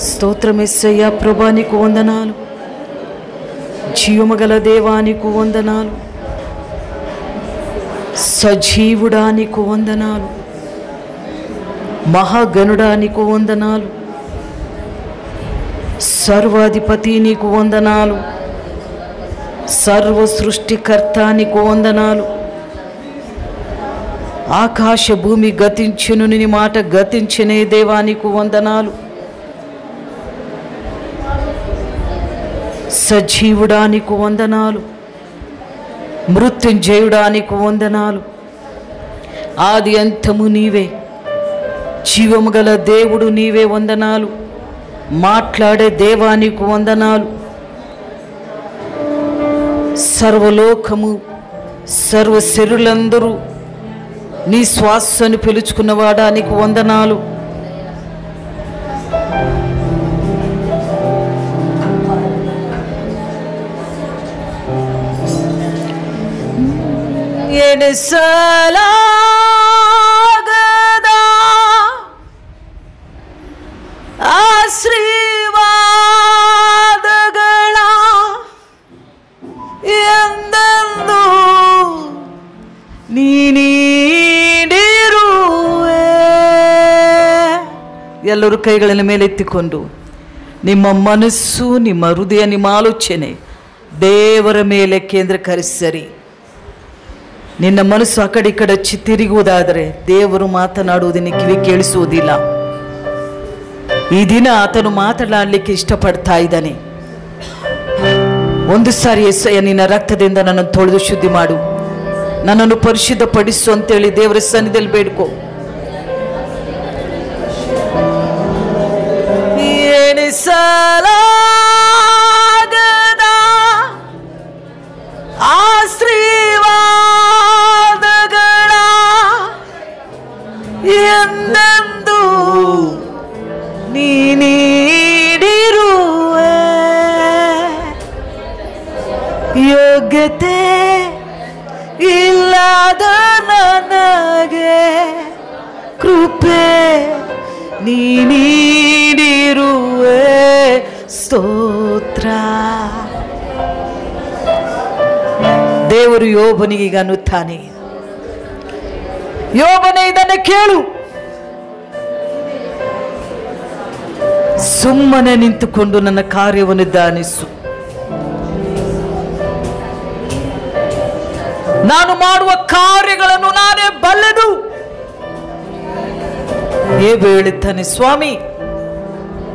స్తోత్రమెస్సయ్యా ప్రభా, నీకు వందనాలు. జీవమగల దేవా, నీకు వందనాలు. సజీవుడా, నీకు వందనాలు. మహాగణుడా, నీకు వందనాలు. సర్వాధిపతి, నీకు వందనాలు. సర్వ సృష్టికర్త, నీకు వందనాలు. ఆకాశ భూమి గతించును, నీ మాట గతించనే దేవా, నీకు వందనాలు. సజీవుడా, నీకు వందనాలు. మృత్యుంజయుడా, నీకు వందనాలు. ఆది అంతము నీవే, జీవము గల దేవుడు నీవే, వందనాలు. మాట్లాడే దేవా, నీకు వందనాలు. సర్వలోకము సర్వశరీరులందరూ నీ శ్వాసను పిలుచుకున్నవాడా, నీకు వందనాలు. ಎಣಿಸಲಾಗದ ಆಶೀರ್ವಾದಗಳ ಎಂದೆಂದೂ ನೀ ನೀಡಿರುವೆ. ಎಲ್ಲರೂ ಕೈಗಳನ್ನು ಮೇಲೆತ್ತಿಕೊಂಡು ನಿಮ್ಮ ಮನಸ್ಸು, ನಿಮ್ಮ ಹೃದಯ, ನಿಮ್ಮ ಆಲೋಚನೆ ದೇವರ ಮೇಲೆ ಕೇಂದ್ರೀಕರಿಸರಿ. ನಿನ್ನ ಮನಸ್ಸು ಆ ಕಡೆ ಈ ಕಡೆ ತಿರುಗುವುದಾದರೆ ದೇವರು ಮಾತನಾಡುವುದನ್ನು ಕಿವಿ ಕೇಳಿಸುವುದಿಲ್ಲ. ಈ ದಿನ ಆತನು ಮಾತನಾಡಲಿಕ್ಕೆ ಇಷ್ಟಪಡ್ತಾ ಇದ್ದಾನೆ. ಒಂದು ಸಾರಿ ಯೆಸಯ್ಯ, ನಿನ್ನ ರಕ್ತದಿಂದ ನನ್ನನ್ನು ತೊಳೆದು ಶುದ್ಧಿ ಮಾಡು, ನನ್ನನ್ನು ಪರಿಶುದ್ಧಪಡಿಸು ಅಂತೇಳಿ ದೇವರ ಸನ್ನಿಧಿಯಲ್ಲಿ ಬೇಡ್ಕೋ. ಎಣಿಸಲಾಗದ ಆಶೀರ್ವಾದಗಳ ಎಂದೆಂದೂ ನೀ ನೀಡಿರುವೆ. ಯೋಗ್ಯತೆ ಇಲ್ಲದ ನನಗೆ ಕೃಪೆ ನೀ ನೀಡಿರುವೆ. ಸ್ತೋತ್ರ. ದೇವರು ಯೋಬನಿಗೆ ಈಗ ಅನ್ನುತ್ತಾನೆ, ಯೋಬನೇ, ಇದನ್ನು ಕೇಳು. ಸುಮ್ಮನೆ ನಿಂತುಕೊಂಡು ನನ್ನ ಕಾರ್ಯವನ್ನು ಧ್ಯಾನಿಸು. ನಾನು ಮಾಡುವ ಕಾರ್ಯಗಳನ್ನು ನಾನೇ ಬಲ್ಲೆನು. ಏಬು ಹೇಳುತ್ತಾನೆ, ಸ್ವಾಮಿ,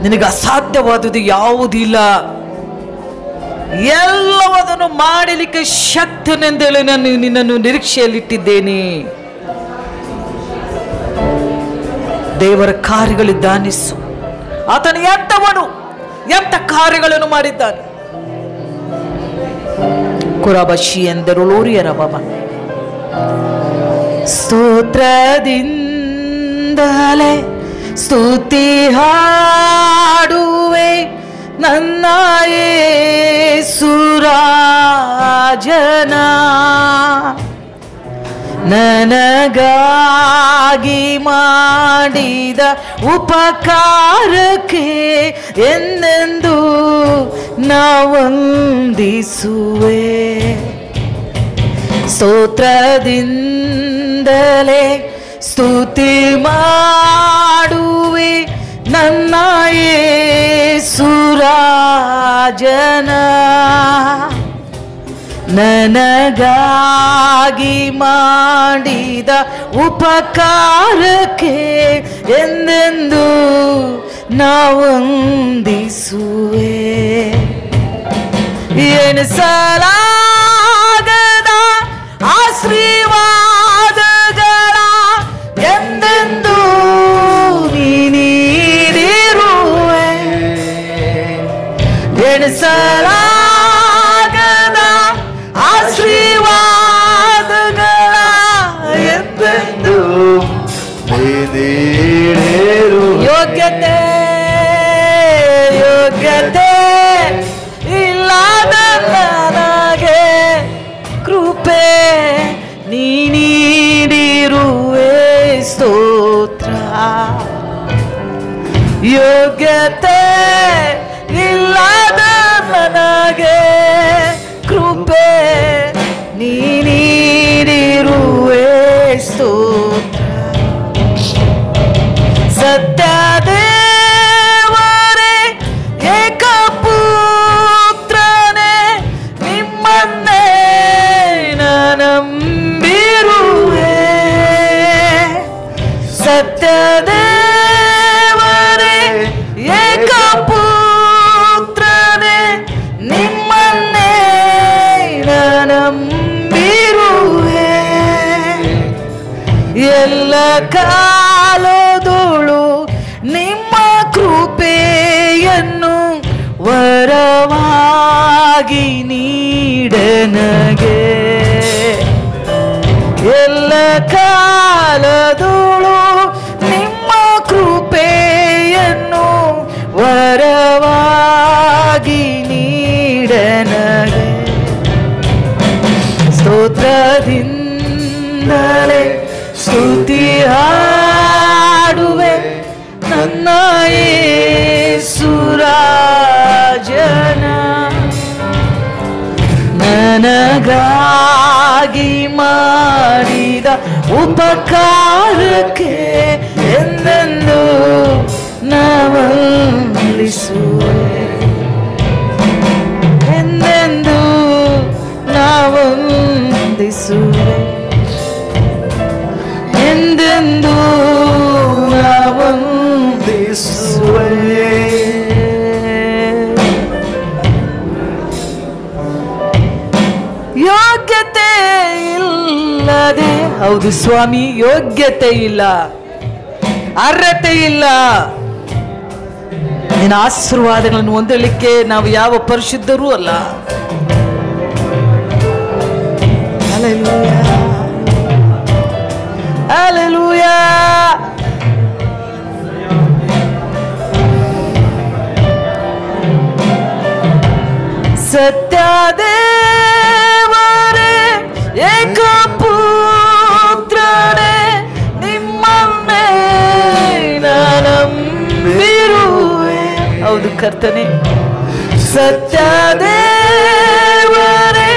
ನಿನಗೆ ಅಸಾಧ್ಯವಾದುದು ಯಾವುದಿಲ್ಲ, ಎಲ್ಲವನ್ನೂ ಮಾಡಲಿಕ್ಕೆ ಶಕ್ತನೆಂದೇಳಿ ನಾನು ನಿನ್ನನ್ನು ನಿರೀಕ್ಷೆಯಲ್ಲಿಟ್ಟಿದ್ದೇನೆ. ದೇವರ ಕಾರ್ಯಗಳು ಧ್ಯಾನಿಸು. ಆತನು ಎಂಥವನು, ಎಂಥ ಕಾರ್ಯಗಳನ್ನು ಮಾಡಿದ್ದಾನೆ. ಕುರಾಬಶಿ ಎಂದರು ಲೋರಿಯರ ಬಾಬಾ. ಸ್ತೋತ್ರದಿಂದಲೇ ಸ್ತುತಿ ಹಾಡುವೆ ನನ್ನ ಯೇಸುರಾಜನ. ನನಗಾಗಿ ಮಾಡಿದ ಉಪಕಾರಕ್ಕೆ ಎಂದೆಂದೂ ನಾವಂದಿಸುವೆ. ಸ್ತೋತ್ರದಿಂದಲೇ ಸ್ತುತಿ ಮಾಡುವೆ ನನ್ನ ಯೇಸುರಾಜನ. ನನಗಾಗಿ ಮಾಡಿದ ಉಪಕಾರಕ್ಕೆ ಎಂದೆಂದೂ ನಾವಂದಿಸುವೆ. ಎಣಿಸಲಾಗದ ಆಶೀರ್ವಾದಗಳ ಎಂದೆಂದೂ ನೀ ನೀಡಿರುವೆ. ಎಣಿಸಲಾಗದ ಆಶೀರ್ವಾದಗಳ ಎಂದೆಂದೂ ಯೋಗ್ಯತೆ ಯೋಗ್ಯತೆ ಇಲ್ಲದ ನನಗೆ ಯೋಗ್ಯತೆ ಇಲ್ಲದ ನನಗೆ ಕೃಪೆ ನೀ ನೀಡಿರುವೆ ಸ್ತೋತ್ರ. ಸತ್ಯ ದೇವರೇ ಏಕಪುತ್ರನೇ ನಿಮ್ಮನ್ನೇ ನಂಬಿರುವೆ. ಸತ್ಯ ದೇವರೇ ಏಕಪುತ್ರನೇ ನಿಮ್ಮನ್ನೇ ನಂಬಿರುವೆ. ಎಲ್ಲ ಕಾಲದೋಳು ನಿಮ್ಮ ಕೃಪೆಯನ್ನು ವರವಾಗಿ ನೀಡನಗೆ. ಎಲ್ಲ ಕಾಲದೋಳು ನಿಮ್ಮ ಕೃಪೆಯನ್ನು ವರವಾಗಿ ನೀಡನಗೆ. ಸ್ತೋತ್ರದಿಂದಲೇ ಸ್ತುತಿ ಹಾಡುವೆ ನನ್ನ ಯೇಸುರಾಜನ. ನನಗಾಗಿ ಮಾಡಿದ ಉಪಕಾರಕ್ಕೆ ಎಂದೆಂದು ನಾವಂದಿಸುವೆ. ಎಂದೆಂದು ನಾವಂದಿಸುವೆ. ಎಂದೆಂದು ನಾವಂದಿಸುವೆ. ಯೋಗ್ಯತೆ ಇಲ್ಲದೆ, ಹೌದು ಸ್ವಾಮಿ, ಯೋಗ್ಯತೆ ಇಲ್ಲ, ಅರ್ಹತೆ ಇಲ್ಲ. ನಿನ್ನ ಆಶೀರ್ವಾದಗಳನ್ನು ಹೊಂದಲಿಕ್ಕೆ ನಾವು ಯಾವ ಪರಿಶುದ್ಧರೂ ಅಲ್ಲ. Hallelujah, hallelujah. ಸತ್ಯ ದೇವರೇ ಏಕಪುತ್ರನೇ ನಿಮ್ಮನ್ನೇ ನಂಬಿರುವೆ. ಹೌದು ಕರ್ತನೇ. ಸತ್ಯ ದೇವರೇ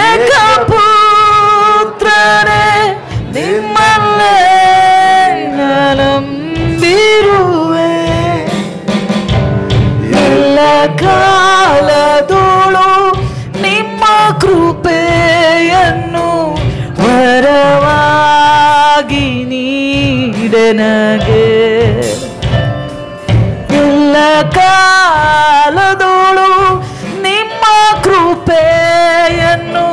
ಏಕಪುತ್ರನೇ ನಿಮ್ಮನ್ನೇ ನಂಬಿರುವೆ. ಎಲ್ಲ ಕಾಲದೋಳು ನಿಮ್ಮ ಕೃಪೆಯನ್ನು ವರವಾಗಿ ನೀಡನಗೆ. ಎಲ್ಲ ಕಾಲದೋಳು ನಿಮ್ಮ ಕೃಪೆಯನ್ನು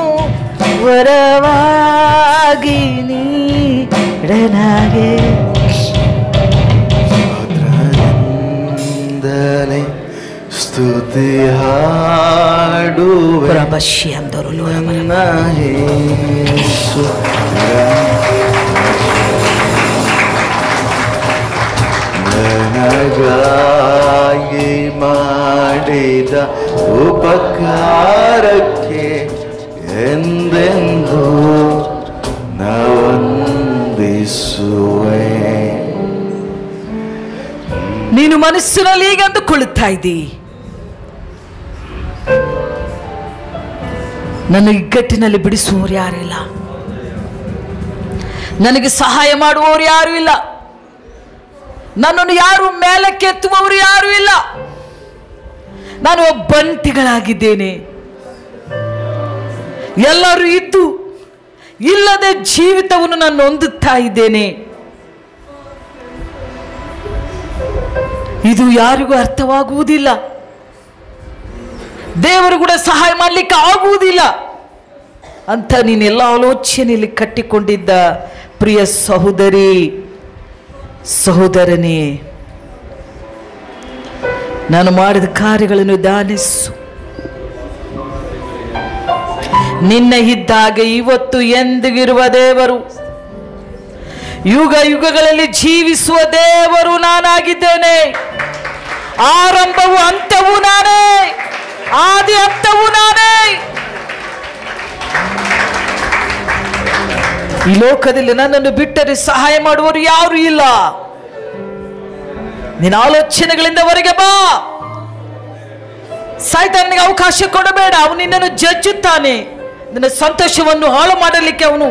ವರವಾಗಿ ನೀಡನಗೆ. ಸ್ತುತಿ ಹಾಡುವೆ ನನ್ನ ಯೇಸು. ನನಗಾಗಿ ಮಾಡಿದ ಉಪಕಾರಕ್ಕೆ ಎಂದೆಂದು ನಾವಂದಿಸುವೆ. ನೀನು ಮನಸ್ಸಿನಲ್ಲಿ ಈಗ ಅಂದುಕೊಳ್ಳುತ್ತಾ ಇದ್ದೀ, ನನ್ನ ಇಕ್ಕಟ್ಟಿನಲ್ಲಿ ಬಿಡಿಸುವವರು ಯಾರಿಲ್ಲ, ನನಗೆ ಸಹಾಯ ಮಾಡುವವರು ಯಾರು ಇಲ್ಲ, ನನ್ನನ್ನು ಯಾರು ಮೇಲಕ್ಕೆತ್ತುವವರು ಯಾರು ಇಲ್ಲ, ನಾನು ಒಬ್ಬಂಟಿಗಳಾಗಿದ್ದೇನೆ. ಎಲ್ಲರೂ ಇದ್ದು ಇಲ್ಲದೆ ಜೀವಿತವನ್ನು ನಾನು ಹೊಂದುತ್ತಾ ಇದ್ದೇನೆ. ಇದು ಯಾರಿಗೂ ಅರ್ಥವಾಗುವುದಿಲ್ಲ. ದೇವರು ಕೂಡ ಸಹಾಯ ಮಾಡಲಿಕ್ಕೆ ಆಗುವುದಿಲ್ಲ ಅಂತ ನೀನೆಲ್ಲ ಆಲೋಚನೆಯಲ್ಲಿ ಕಟ್ಟಿಕೊಂಡಿದ್ದ ಪ್ರಿಯ ಸಹೋದರಿ, ಸಹೋದರನೇ, ನಾನು ಮಾಡಿದ ಕಾರ್ಯಗಳನ್ನು ಧ್ಯಾನಿಸು. ನಿನ್ನೆ ಇದ್ದಾಗೆ ಇವತ್ತು ಎಂದಿಗಿರುವ ದೇವರು, ಯುಗ ಯುಗಗಳಲ್ಲಿ ಜೀವಿಸುವ ದೇವರು ನಾನಾಗಿದ್ದೇನೆ. ಆರಂಭವು ಅಂತವೂ ನಾನೇ, ಆದಿ ಅಂತವೂ ನಾನೇ. ಈ ಲೋಕದಲ್ಲಿ ನನ್ನನ್ನು ಬಿಟ್ಟರೆ ಸಹಾಯ ಮಾಡುವವರು ಯಾರು ಇಲ್ಲ. ನಿನ್ನ ಆಲೋಚನೆಗಳಿಂದ ಹೊರಗೆ ಬಾ. ಸೈತಾನನಿಗೆ ಅವಕಾಶ ಕೊಡಬೇಡ. ಅವನು ನಿನ್ನನ್ನು ಜಜ್ಜುತ್ತಾನೆ. ನಿನ್ನ ಸಂತೋಷವನ್ನು ಹಾಳು ಮಾಡಲಿಕ್ಕೆ ಅವನು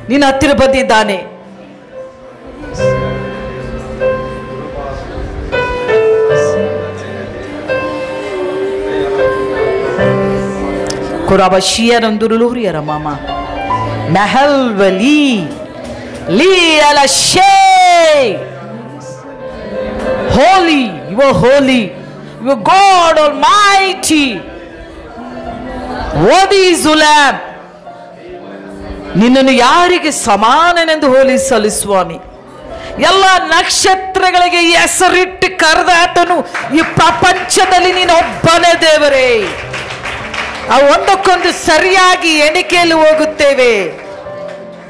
ನಿನ್ನ ಹತ್ತಿರ ಬಂದಿದ್ದಾನೆ. Kurabashiyaranduruluriyara mama. Nahalvali. Li ala shay. Holy, you are holy. You are God Almighty. Worthy is the Lamb. ನಿನ್ನನ್ನು ಯಾರಿಗೆ ಸಮಾನನೆಂದು ಹೋಲಿಸಲು ಸ್ವಾಮಿ? ಎಲ್ಲ ನಕ್ಷತ್ರಗಳಿಗೆ ಹೆಸರಿಟ್ಟು ಕರೆದಾತನು ಈ ಪ್ರಪಂಚದಲ್ಲಿ ನೀನು ಒಬ್ಬನೇ ದೇವರೇ. ಅವು ಒಂದಕ್ಕೊಂದು ಸರಿಯಾಗಿ ಎಣಿಕೆಯಲ್ಲಿ ಹೋಗುತ್ತೇವೆ.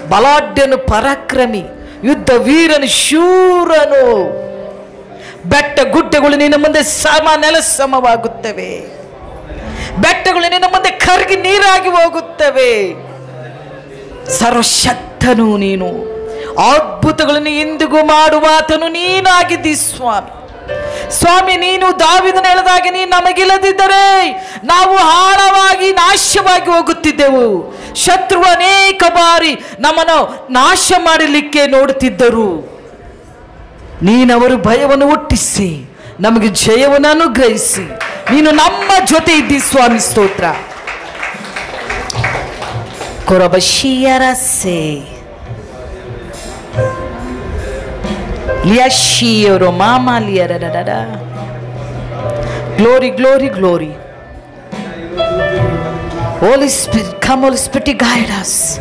ಬಲಾಢ್ಯನು ಪರಾಕ್ರಮಿ, ಯುದ್ಧ ವೀರನು ಶೂರನು. ಬೆಟ್ಟ ಗುಡ್ಡಗಳು ನಿನ್ನ ಮುಂದೆ ನೆಲ ಸಮವಾಗುತ್ತವೆ. ಬೆಟ್ಟಗಳು ನಿನ್ನ ಮುಂದೆ ಕರಗಿ ನೀರಾಗಿ ಹೋಗುತ್ತವೆ. ಸರ್ವಶಕ್ತನು ನೀನು. ಅದ್ಭುತಗಳನ್ನು ಎಂದಿಗೂ ಮಾಡುವಾತನು ನೀನಾಗಿದ್ದಿ ಸ್ವಾಮಿ. ಸ್ವಾಮಿ, ನೀನು ದಾವೀದನು ಹೇಳಿದಾಗ ನೀನು ನಮಗಿಲ್ಲದಿದ್ದರೆ ನಾವು ಆಳವಾಗಿ ನಾಶವಾಗಿ ಹೋಗುತ್ತಿದ್ದೆವು. ಶತ್ರು ಅನೇಕ ಬಾರಿ ನಮ್ಮನ್ನು ನಾಶ ಮಾಡಲಿಕ್ಕೆ ನೋಡುತ್ತಿದ್ದರು. ನೀನವರು ಭಯವನ್ನು ಹುಟ್ಟಿಸಿ ನಮಗೆ ಜಯವನ್ನು ಅನುಗ್ರಹಿಸಿ ನೀನು ನಮ್ಮ ಜೊತೆ ಇದ್ದಿ ಸ್ವಾಮಿ. ಸ್ತೋತ್ರ. ಕೊರಬಶಿಯರಸೆ ಲಿಯಶಿಯರೋ ಮಾಮಾ ಲಿಯರಡಡ. Glory, glory, glory. Holy Spirit, come, Holy Spirit, guide us.